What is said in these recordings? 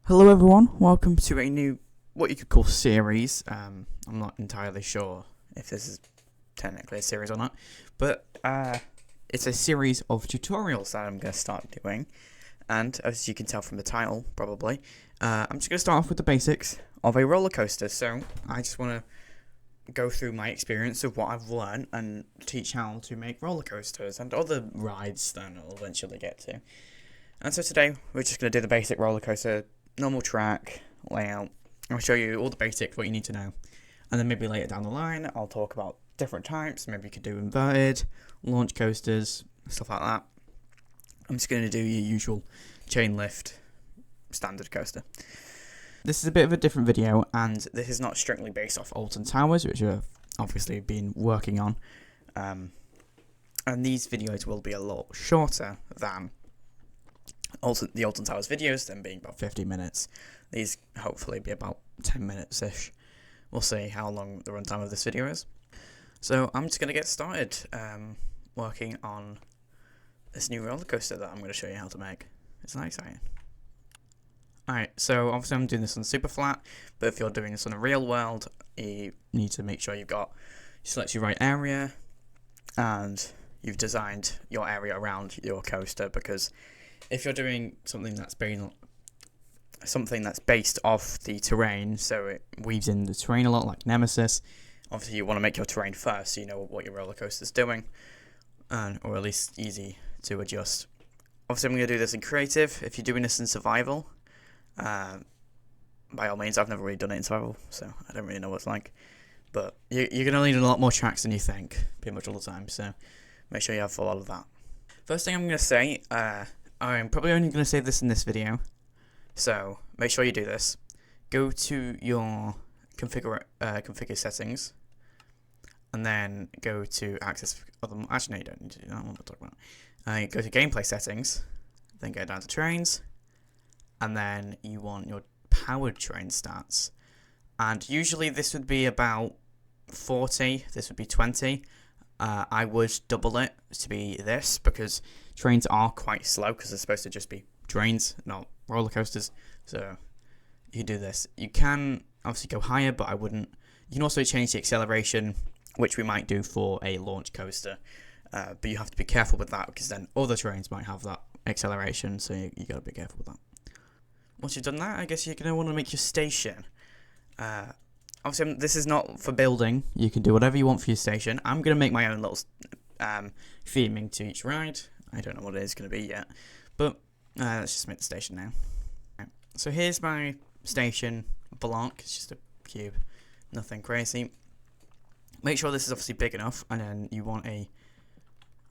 Hello everyone, welcome to a new, what you could call series. I'm not entirely sure if this is technically a series or not, but it's a series of tutorials that I'm going to start doing, and as you can tell from the title, probably, I'm just going to start off with the basics of a roller coaster. So I just want to go through my experience of what I've learned and teach how to make roller coasters and other rides that I'll eventually get to. And so today, we're just going to do the basic roller coaster, normal track, layout. I'll show you all the basics, what you need to know. And then maybe later down the line, I'll talk about different types. Maybe you could do inverted, launch coasters, stuff like that. I'm just going to do your usual chain lift, standard coaster. This is a bit of a different video, and this is not strictly based off Alton Towers, which I've obviously been working on. And these videos will be a lot shorter than the Alton Towers videos, them being about 50 minutes. These hopefully be about 10 minutes-ish. We'll see how long the runtime of this video is. So I'm just going to get started working on this new roller coaster that I'm going to show you how to make. It's not exciting. Alright, so obviously I'm doing this on super flat, but if you're doing this on a real world, you need to make sure you select your right area, and you've designed your area around your coaster, because if you're doing something that's based off the terrain, so it weaves in the terrain a lot, like Nemesis, obviously you want to make your terrain first so you know what your roller coaster's doing, or at least easy to adjust. Obviously I'm going to do this in creative. If you're doing this in survival, by all means, I've never really done it in survival, so I don't really know what it's like. But you're going to need a lot more tracks than you think, pretty much all the time, so make sure you have a lot of that. First thing I'm going to say, I'm probably only going to say this in this video, so make sure you do this. Go to your configure settings, and then go to access other. Actually, no, you don't need to do that. I want to talk about. Go to gameplay settings, then go down to trains, and then you want your powered train stats. And usually this would be about 40. This would be 20. I would double it to be this, because trains are quite slow, because they're supposed to just be trains, not roller coasters. So you do this. You can obviously go higher, but I wouldn't. You can also change the acceleration, which we might do for a launch coaster, but you have to be careful with that, because then other trains might have that acceleration, so you got to be careful with that. Once you've done that, I guess you're going to want to make your station. Obviously, this is not for building. You can do whatever you want for your station. I'm going to make my own little theming to each ride. I don't know what it is going to be yet, but let's just make the station now. Right. So here's my station block. It's just a cube, nothing crazy. Make sure this is obviously big enough, and then you want a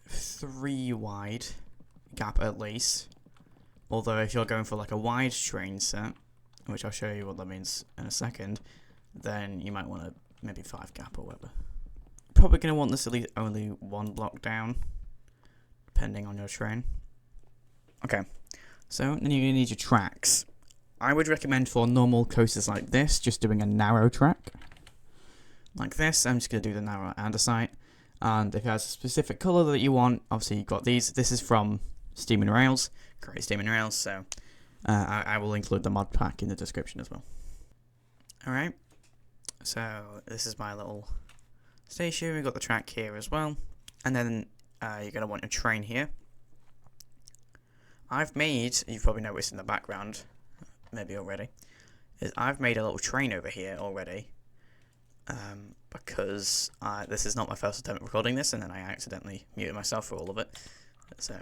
3 wide gap at least. Although if you're going for like a wide train set, which I'll show you what that means in a second, then you might want a maybe 5 gap or whatever. Probably going to want this at least only 1 block down, depending on your train. Okay, so then you're going to need your tracks. I would recommend for normal coasters like this, just doing a narrow track. Like this, I'm just going to do the narrow andesite. And if it has a specific colour that you want, obviously you've got these. This is from Steam and Rails, great Steam and Rails, so I will include the mod pack in the description as well. Alright, so this is my little station. We've got the track here as well, and then you're going to want your train here. You've probably noticed in the background, maybe already, I've made a little train over here already, because this is not my first attempt at recording this, and then I accidentally muted myself for all of it, so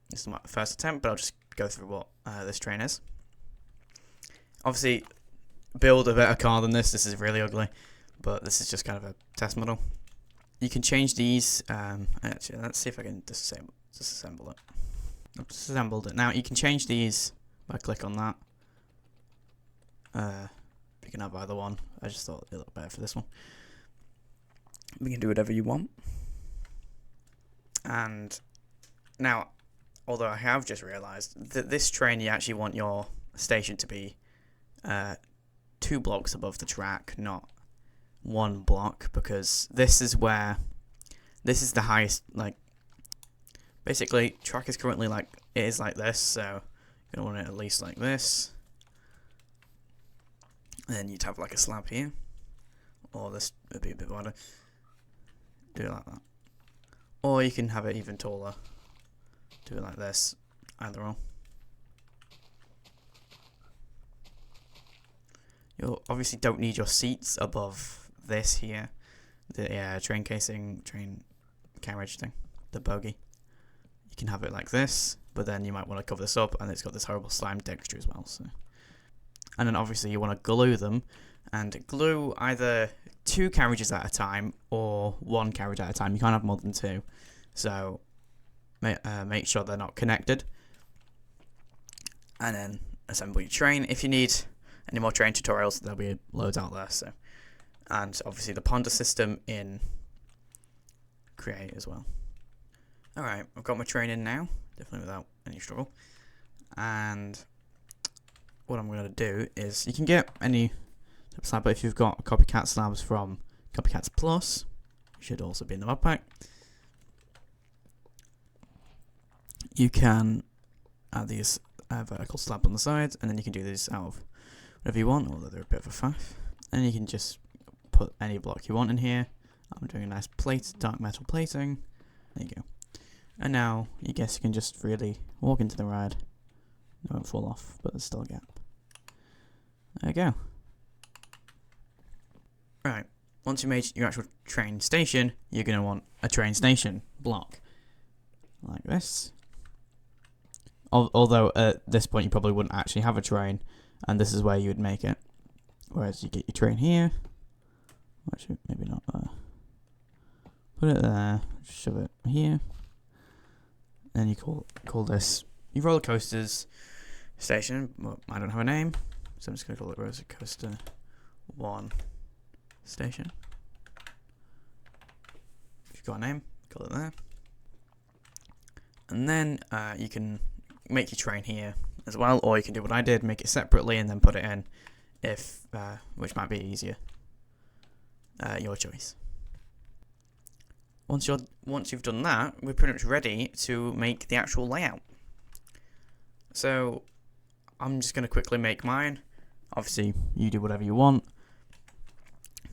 this is my first attempt, but I'll just go through what this train is. Obviously, build a better car than this. This is really ugly, but this is just kind of a test model. You can change these. Actually, let's see if I can disassemble it. I've disassembled it. Now, you can change these by click on that. You can have either one. I just thought it looked better for this one. We can do whatever you want. And now, although I have just realised that this train, you actually want your station to be 2 blocks above the track, not 1 block, because this is the highest, like, basically track is currently like, it is like this, so you're going to want it at least like this, And then you'd have like a slab here, or this would be a bit wider. Do it like that. Or you can have it even taller. Do it like this, either or. You obviously don't need your seats above this here. The train casing, train carriage thing, the bogie. You can have it like this, but then you might want to cover this up, and it's got this horrible slime texture as well. So, and then obviously you want to glue them, and glue either 2 carriages at a time or 1 carriage at a time. You can't have more than 2, so make sure they're not connected. And then assemble your train. If you need any more train tutorials, there'll be loads out there. So, and obviously the ponder system in Create as well. Alright, I've got my train in now, definitely without any struggle. And what I'm going to do is, you can get any type of slab, but if you've got copycat slabs from Copycats Plus, it should also be in the mod pack, you can add these vertical slab on the sides, and then you can do these out of whatever you want, although they're a bit of a faff. And you can just put any block you want in here. I'm doing a nice plate, dark metal plating. There you go. And now, you guess you can just really walk into the ride. It won't fall off, but there's still a gap. There you go. Right, once you made your actual train station, you're going to want a train station block. Like this. Although at this point you probably wouldn't actually have a train, and this is where you would make it. Whereas you get your train here. Actually, maybe not there. Put it there, shove it here. And you call this your roller coasters station. Well, I don't have a name, so I'm just going to call it roller coaster 1 station. If you've got a name, call it there. And then you can make your train here as well, or you can do what I did, make it separately and then put it in, if which might be easier. Your choice. Once you've done that, we're pretty much ready to make the actual layout. So I'm just going to quickly make mine. Obviously, you do whatever you want.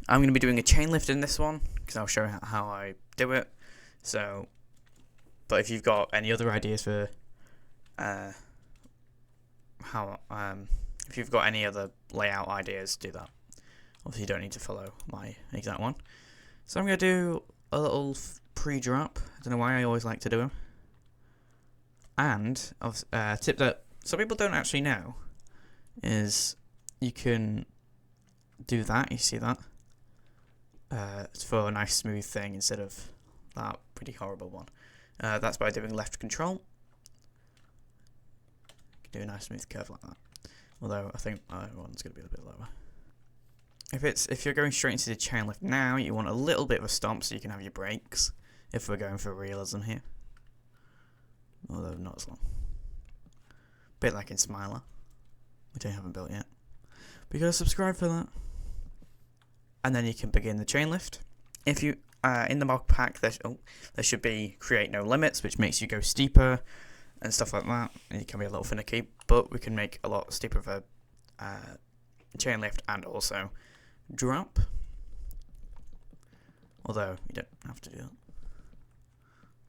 I'm going to be doing a chain lift in this one, because I'll show how I do it. So, but if you've got any other ideas for if you've got any other layout ideas, do that. Obviously, you don't need to follow my exact one. So I'm going to do a little pre-drop. I don't know why I always like to do them. And a tip that some people don't actually know is you can do that. You see that? It's for a nice smooth thing instead of that pretty horrible one. That's by doing left control. You can do a nice smooth curve like that. Although I think my one's going to be a bit lower. If you're going straight into the chain lift now, you want a little bit of a stomp so you can have your brakes. If we're going for realism here, although not as long. Bit like in Smiler, which I haven't built yet. But you gotta subscribe for that. And then you can begin the chain lift. If you in the mod pack, there should be create no limits, which makes you go steeper and stuff like that. And it can be a little finicky, but we can make a lot steeper of a chain lift and also drop. Although you don't have to do that.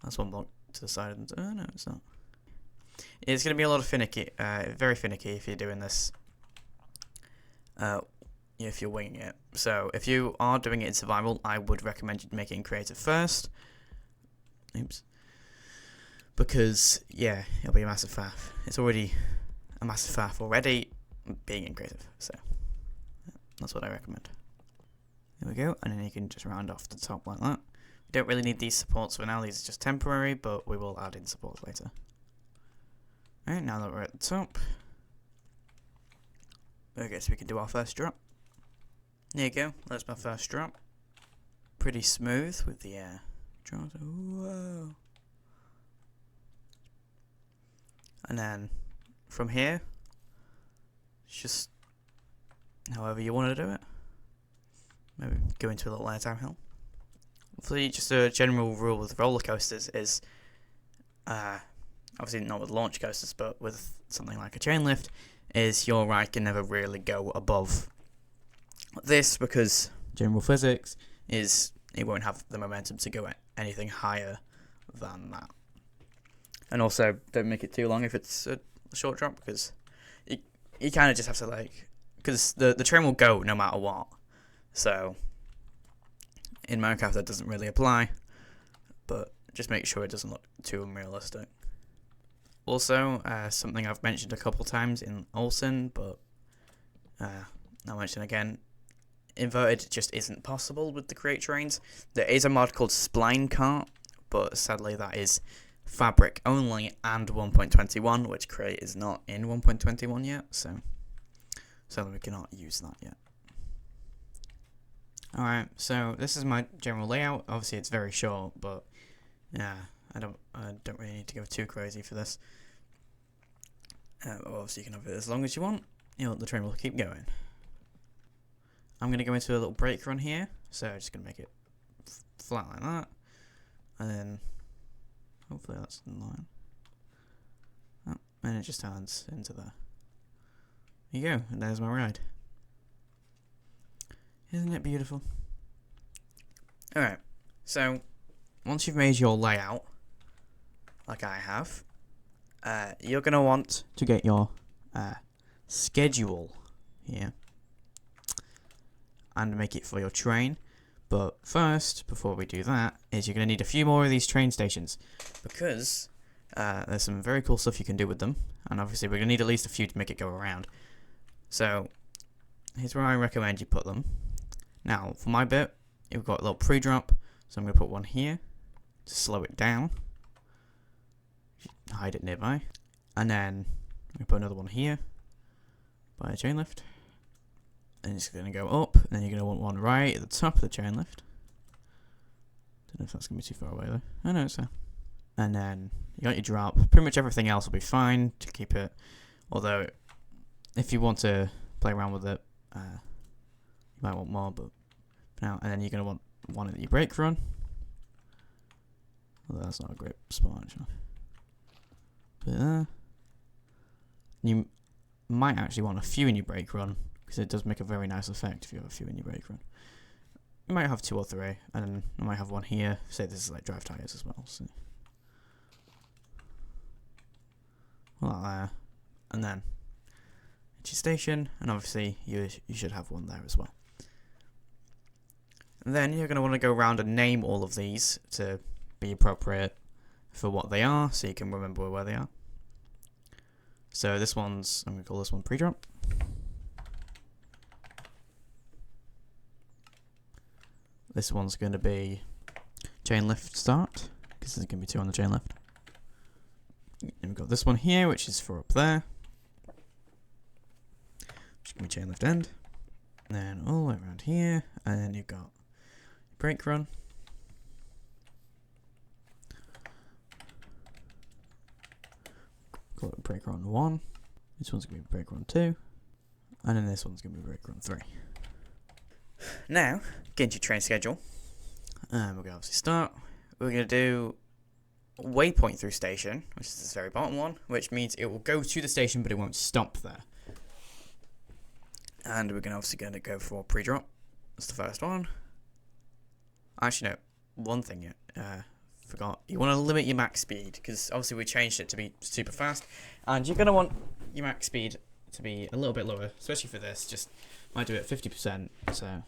That's one block to the side. Oh no, it's not. It's going to be a lot of finicky, very finicky if you're doing this. If you're winging it. So if you are doing it in survival, I would recommend you make it in creative first. Oops. Because yeah, it'll be a massive faff. It's already a massive faff already being in creative. So that's what I recommend. There we go, and then you can just round off the top like that. We don't really need these supports for now, these are just temporary, but we will add in supports later. Alright, now that we're at the top, I guess we can do our first drop. There you go, that's my first drop. Pretty smooth with the drops. Whoa. And then from here, it's just however you want to do it. Maybe go into a little airtime hill. Hopefully, just a general rule with roller coasters is, obviously not with launch coasters, but with something like a chain lift, is your ride can never really go above This, because general physics, is it won't have the momentum to go anything higher than that. And also, don't make it too long if it's a short drop, because you kind of just have to, because the train will go no matter what. So, in Minecraft that doesn't really apply, but just make sure it doesn't look too unrealistic. Also, something I've mentioned a couple times in Olsen, but I'll mention again, inverted just isn't possible with the Create trains. There is a mod called Spline Cart, but sadly that is Fabric only and 1.21, which Create is not in 1.21 yet, so sadly we cannot use that yet. Alright, so this is my general layout. Obviously it's very short, but yeah, I don't really need to go too crazy for this. Obviously you can have it as long as you want. The train will keep going. I'm going to go into a little break run here, so I'm just going to make it flat like that, and then hopefully that's in line. Oh, and it just turns into there. There you go, and there's my ride. Isn't it beautiful? Alright, so once you've made your layout, like I have, you're going to want to get your schedule here and make it for your train. But first, before we do that, is you're going to need a few more of these train stations, because there's some very cool stuff you can do with them, and obviously we're going to need at least a few to make it go around. So here's where I recommend you put them. Now, for my bit, we've got a little pre-drop, so I'm going to put one here to slow it down. Hide it nearby. And then I'm going to put another one here by a chain lift. And it's going to go up, and then you're going to want one right at the top of the chain lift. Don't know if that's going to be too far away though. I know it's there. And then you got your drop. Pretty much everything else will be fine to keep it. Although, if you want to play around with it, you might want more, but for now. And then you're going to want one at your break run. Although that's not a great spot actually. But you might actually want a few in your break run, because it does make a very nice effect if you have a few in your break run. You might have 2 or 3, and then I might have one here. Say this is like drive tires as well. So, well, there, and then it's your station, and obviously you should have one there as well. And then you're going to want to go around and name all of these to be appropriate for what they are, so you can remember where they are. So I'm going to call this one pre-drop. This one's going to be chain lift start, because there's going to be 2 on the chain lift. And we've got this one here, which is for up there. Which is going to be chain lift end. And then all the way around here, and then you've got break run. Call it break run 1. This one's going to be break run 2. And then this one's going to be break run 3. Now, get into your train schedule. We're going to obviously start. We're going to do waypoint through station, which is this very bottom one, which means it will go to the station but it won't stop there. And we're obviously going to go for pre-drop. That's the first one. Actually, no. One thing yet. Forgot. You want to limit your max speed, because obviously we changed it to be super fast. And you're going to want your max speed to be a little bit lower, especially for this. Just might do it at 50%, so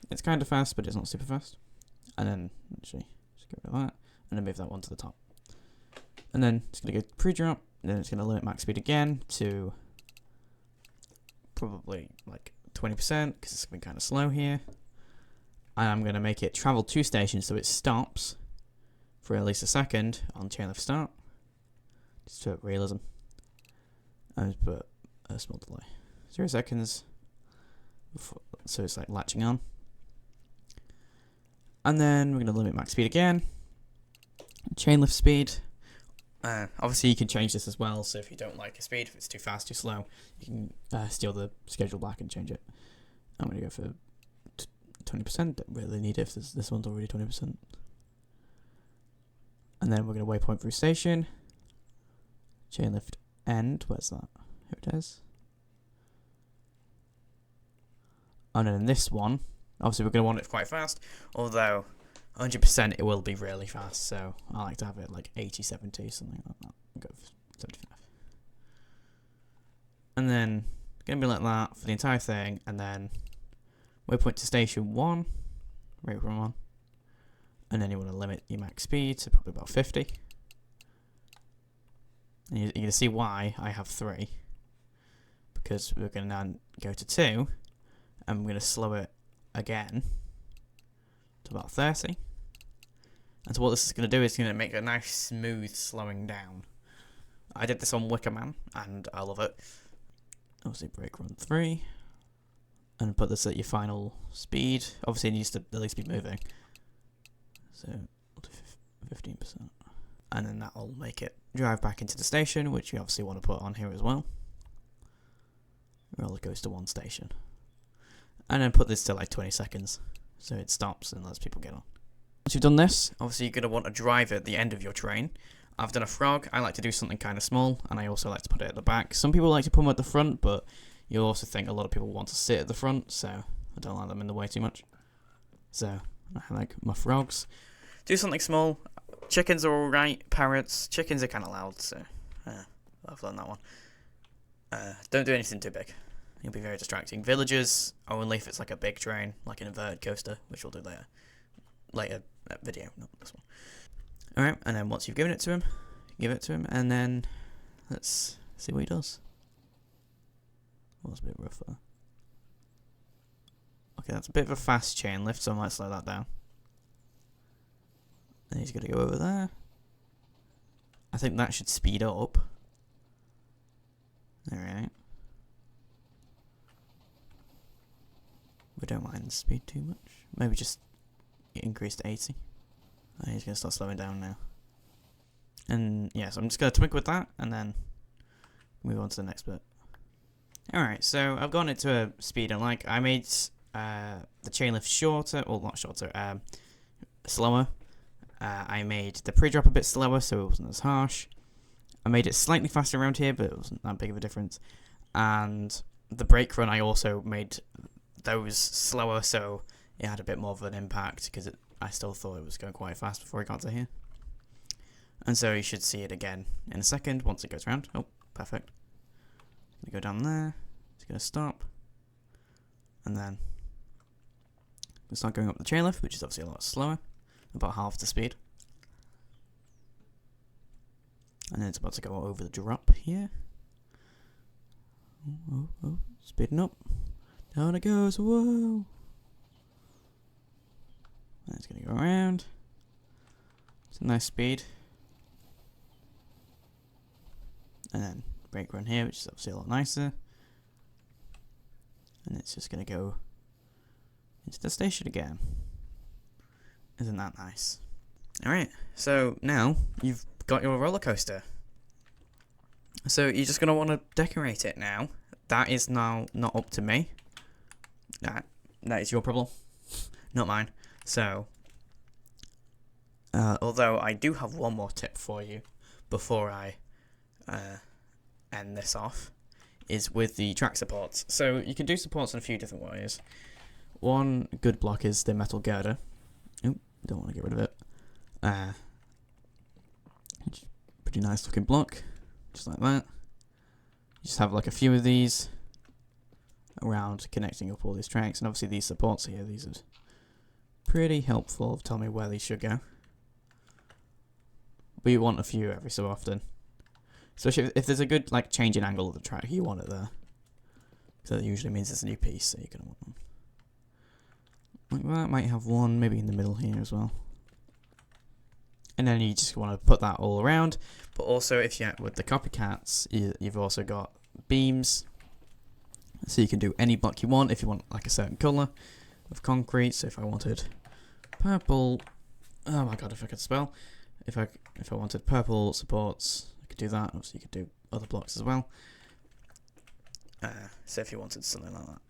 it's kind of fast, but it's not super fast. And then, actually, just get rid of that, and then move that one to the top. And then it's going to go pre-drop, and then it's going to limit max speed again to probably like 20%, because it's been kind of slow here. And I'm going to make it travel 2 stations, so it stops for at least a second on chain lift start, just for realism. And put a small delay, 0 seconds, before, so it's like latching on. And then we're going to limit max speed again, chain lift speed. Obviously you can change this as well, so if you don't like a speed, if it's too fast, too slow, you can steal the schedule back and change it. I'm going to go for 20%, don't really need it if this one's already 20%. And then we're going to waypoint through station, chain lift end, where's that? Here it is. And then this one, obviously we're going to want it quite fast, although 100% it will be really fast, so I like to have it like 80, 70, something like that. I'll go for 75. And then, going to be like that for the entire thing, and then waypoint to station 1, rate run 1, and then you want to limit your max speed to probably about 50. And you're going to see why I have 3, because we're going to now go to 2, and we're going to slow it again to about 30. And so what this is going to do is going to make a nice smooth slowing down. I did this on Wicker Man, and I love it. Obviously brake run 3, and put this at your final speed. Obviously it needs to at least be moving, so we'll do 15%, and then that'll make it drive back into the station, which you obviously want to put on here as well. Roller coaster 1 station, and then put this to like 20 seconds, so it stops and lets people get on. Once you've done this, obviously you're going to want a driver at the end of your train. I've done a frog. I like to do something kind of small, and I also like to put it at the back. Some people like to put them at the front, but you'll also think a lot of people want to sit at the front, so I don't like them in the way too much. So I like my frogs. Do something small. Chickens are alright. Parrots. Chickens are kind of loud, so I've learned that one. Don't do anything too big. It'll be very distracting. Villagers, only if it's like a big train, like an inverted coaster, which we'll do later. Later video, not this one. Alright, and then once you've given it to him, give it to him, and then let's see what he does. That was a bit rough there. Okay, that's a bit of a fast chain lift, so I might slow that down. Then he's going to go over there. I think that should speed up. Alright. We don't mind the speed too much. Maybe just increase to 80. And he's going to start slowing down now. And yes, I'm just going to twink with that and then move on to the next bit. Alright, so I've gone into a speed I like. I made the chain lift shorter, well not shorter, slower. I made the pre-drop a bit slower so it wasn't as harsh. I made it slightly faster around here, but it wasn't that big of a difference. And the brake run I also made those slower so it had a bit more of an impact because I still thought it was going quite fast before it got to here. And so you should see it again in a second once it goes around. Oh, perfect. Gonna go down there. It's gonna stop. And then we'll start going up the chain lift, which is obviously a lot slower. About half the speed. And then it's about to go over the drop here. Oh, speeding up. Down it goes, whoa. And it's going to go around. It's a nice speed. And then brake run here, which is obviously a lot nicer. And it's just going to go into the station again. Isn't that nice? Alright, so now you've got your roller coaster. So you're just going to want to decorate it now. That is now not up to me. That is your problem, not mine. So, although I do have one more tip for you before I end this off, is with the track supports. So you can do supports in a few different ways. One good block is the metal girder. Oop, don't want to get rid of it. Pretty nice looking block, just like that. You just have like a few of these around connecting up all these tracks, and obviously these supports here, these are pretty helpful of telling me where these should go. But you want a few every so often, especially if there's a good like change in angle of the track, you want it there. So that usually means it's a new piece, so you're gonna want them like that. Might have one maybe in the middle here as well. And then you just want to put that all around. But also, if you with the copycats, you've also got beams, so you can do any block you want. If you want like a certain color of concrete, so if I wanted purple, oh my god, if I could spell, if I wanted purple supports, I could do that. Obviously, you could do other blocks as well. So if you wanted something like that,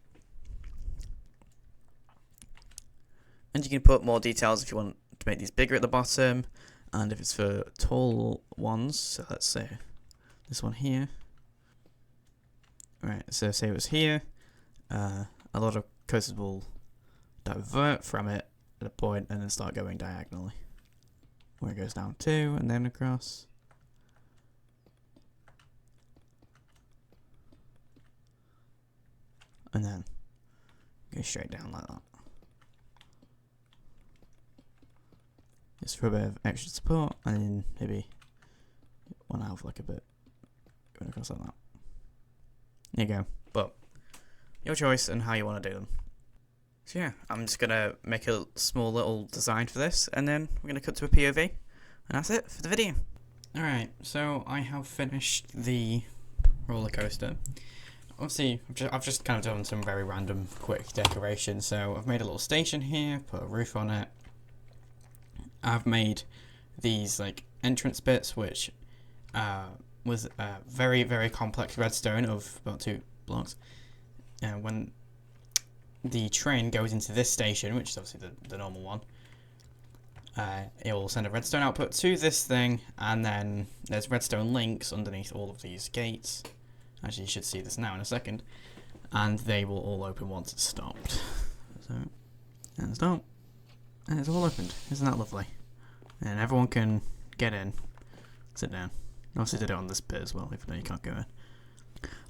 and you can put more details if you want to make these bigger at the bottom. And if it's for tall ones, so let's say this one here. Right, so say it was here. A lot of coasters will divert from it at a point and then start going diagonally. Where it goes down 2 and then across. And then go straight down like that. Just for a bit of extra support, and then maybe one out like a bit going across like that. There you go. But your choice and how you want to do them. So yeah, I'm just gonna make a small little design for this, and then we're gonna cut to a POV, and that's it for the video. Alright, so I have finished the roller coaster. Obviously, I've just kind of done some very random, quick decoration. So I've made a little station here, put a roof on it. I've made these like entrance bits, which was a very, very complex redstone of about 2 blocks. And when the train goes into this station, which is obviously the normal one, it will send a redstone output to this thing, and then there's redstone links underneath all of these gates. Actually, you should see this now in a second, and they will all open once it's stopped. So, and stop, and it's all opened. Isn't that lovely? And everyone can get in, sit down. Obviously, did it on this bit as well, even though you can't go in.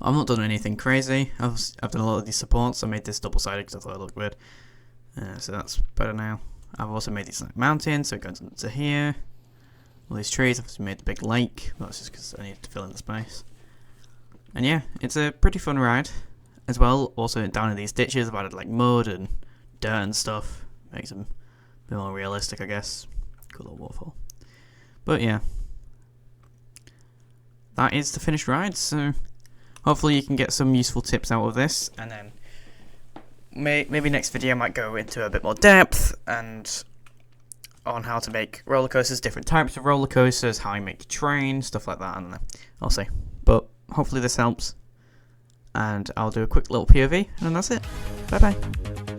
I've not done anything crazy. I've done a lot of these supports. I made this double-sided because I thought it looked weird. So that's better now. I've also made these like mountains, so it goes into here. All these trees. I've also made the big lake. That's just because I needed to fill in the space. And yeah, it's a pretty fun ride as well. Also down in these ditches, I've added like mud and dirt and stuff. Makes them a bit more realistic, I guess. Cool little waterfall. But yeah, that is the finished ride. So hopefully you can get some useful tips out of this. And then maybe next video I might go into a bit more depth and on how to make roller coasters, different types of roller coasters, how you make a train, stuff like that. I don't know. I'll see. But hopefully this helps, and I'll do a quick little POV, and then that's it. Bye bye.